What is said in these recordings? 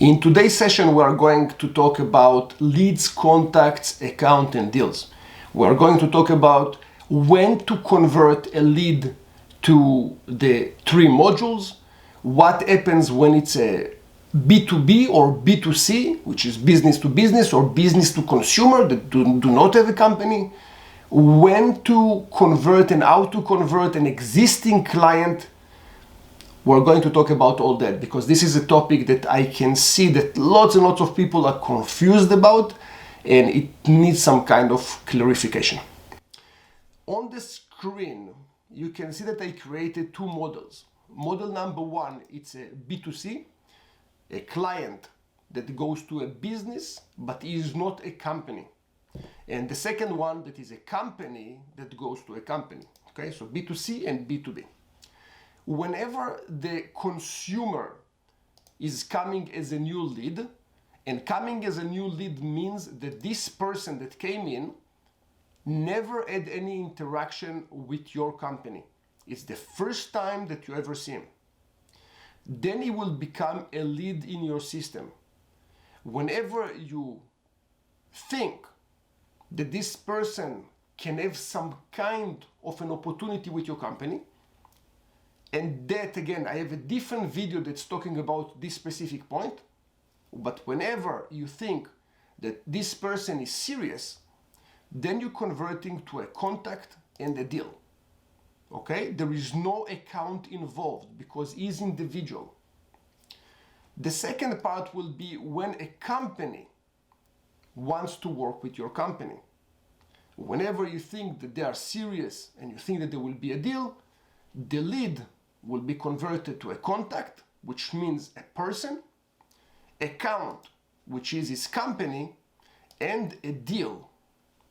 In today's session, we are going to talk about leads, contacts, account, and deals. We are going to talk about when to convert a lead to the three modules, what happens when it's a B2B or B2C, which is business to business or business to consumer that do not have a company, when to convert and how to convert an existing client. We're going to talk about all that because this is a topic that I can see that lots and lots of people are confused about, and it needs some kind of clarification. On the screen, you can see that I created two models. Model number one, it's a B2C, a client that goes to a business but is not a company. And the second one, that is a company that goes to a company. Okay, so B2C and B2B. Whenever the consumer is coming as a new lead, and coming as a new lead means that this person that came in never had any interaction with your company. It's the first time that you ever see him. Then he will become a lead in your system. Whenever you think that this person can have some kind of an opportunity with your company, and that again, I have a different video that's talking about this specific point, but whenever you think that this person is serious, then you're converting to a contact and a deal. Okay? There is no account involved because he's individual. The second part will be when a company wants to work with your company. Whenever you think that they are serious and you think that there will be a deal, the lead will be converted to a contact, which means a person, account, which is his company, and a deal,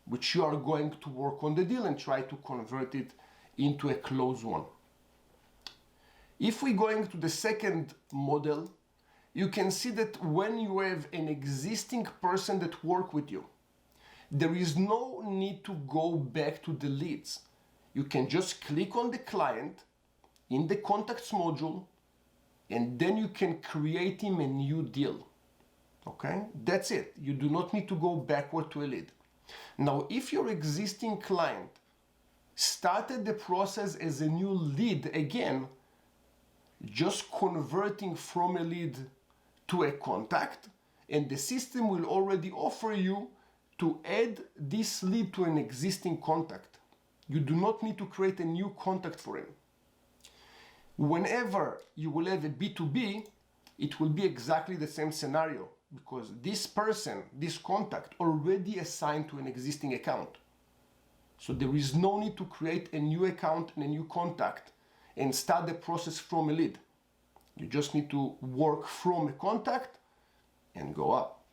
which you are going to work on the deal and try to convert it into a closed one. If we go into the second model, you can see that when you have an existing person that works with you, there is no need to go back to the leads. You can just click on the client in the contacts module, and then you can create him a new deal. Okay, that's it. You do not need to go backward to a lead. Now, if your existing client started the process as a new lead again, just converting from a lead to a contact, and the system will already offer you to add this lead to an existing contact. You do not need to create a new contact for him. Whenever you will have a B2B, it will be exactly the same scenario because this person, this contact, already assigned to an existing account. So there is no need to create a new account and a new contact and start the process from a lead. You just need to work from a contact and go up.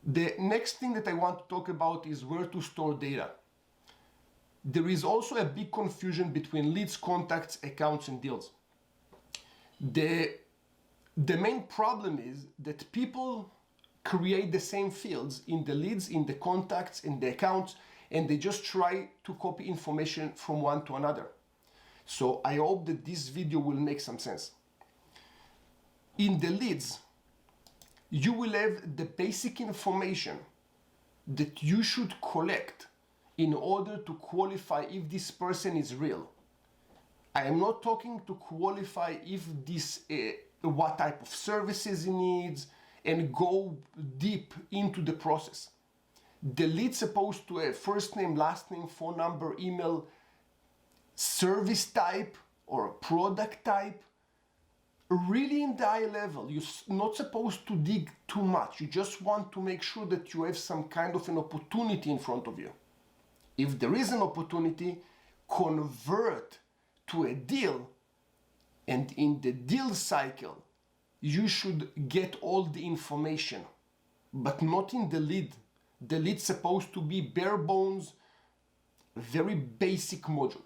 The next thing that I want to talk about is where to store data. There is also a big confusion between leads, contacts, accounts, and deals. The main problem is that people create the same fields in the leads, in the contacts, in the accounts, and they just try to copy information from one to another. So I hope that this video will make some sense. In the leads, you will have the basic information that you should collect in order to qualify if this person is real. I am not talking to qualify if this, what type of services he needs, and go deep into the process. The lead's supposed to have first name, last name, phone number, email, service type or product type. Really in the high level, you're not supposed to dig too much. You just want to make sure that you have some kind of an opportunity in front of you. If there is an opportunity, convert to a deal, and in the deal cycle, you should get all the information, but not in the lead. The lead's supposed to be bare bones, very basic module.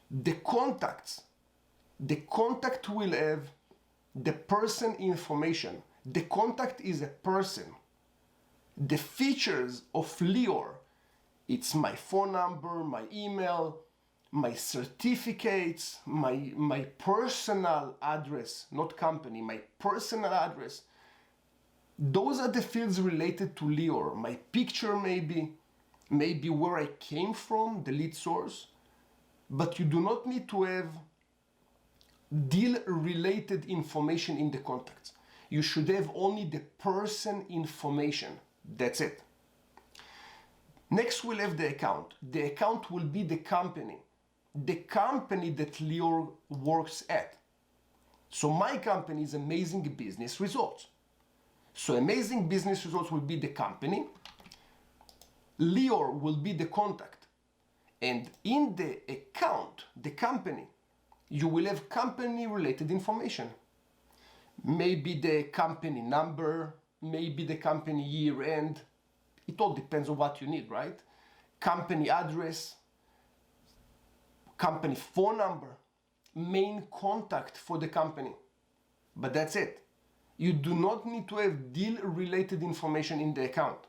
The contacts, the contact will have the person information. The contact is a person. The features of Lior, it's my phone number, my email, my certificates, my personal address, not company, my personal address. Those are the fields related to Lior. My picture maybe where I came from, the lead source, but you do not need to have deal-related information in the contacts. You should have only the person information. That's it. Next, we'll have the account. The account will be the company that Lior works at. So my company is Amazing Business Results. So Amazing Business Results will be the company. Lior will be the contact. And in the account, the company, you will have company-related information. Maybe the company number, maybe the company year end. It all depends on what you need, right? Company address, company phone number, main contact for the company. But that's it. You do not need to have deal-related information in the account.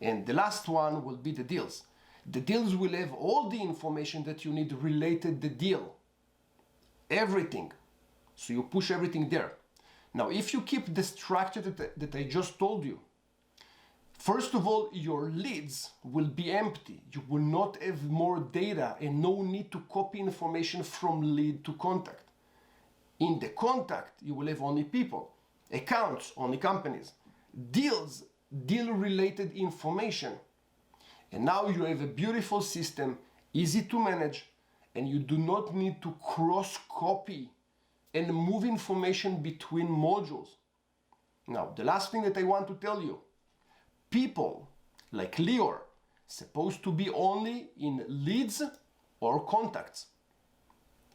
And the last one will be the deals. The deals will have all the information that you need related to the deal. Everything. So you push everything there. Now, if you keep the structure that I just told you, first of all, your leads will be empty. You will not have more data and no need to copy information from lead to contact. In the contact, you will have only people. Accounts, only companies. Deals, deal-related information. And now you have a beautiful system, easy to manage, and you do not need to cross-copy and move information between modules. Now, the last thing that I want to tell you, people like Lior supposed to be only in leads or contacts.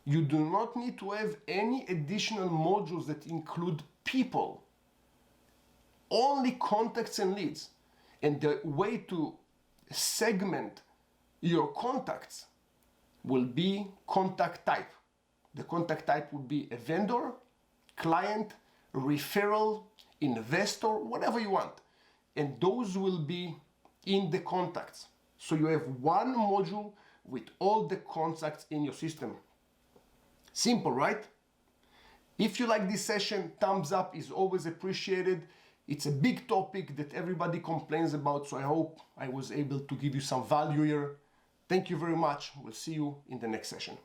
You do not need to have any additional modules that include people. Only contacts and leads. And the way to segment your contacts will be contact type. The contact type would be a vendor, client, referral, investor, whatever you want. And those will be in the contacts. So you have one module with all the contacts in your system. Simple, right? If you like this session, thumbs up is always appreciated. It's a big topic that everybody complains about, so I hope I was able to give you some value here. Thank you very much. We'll see you in the next session.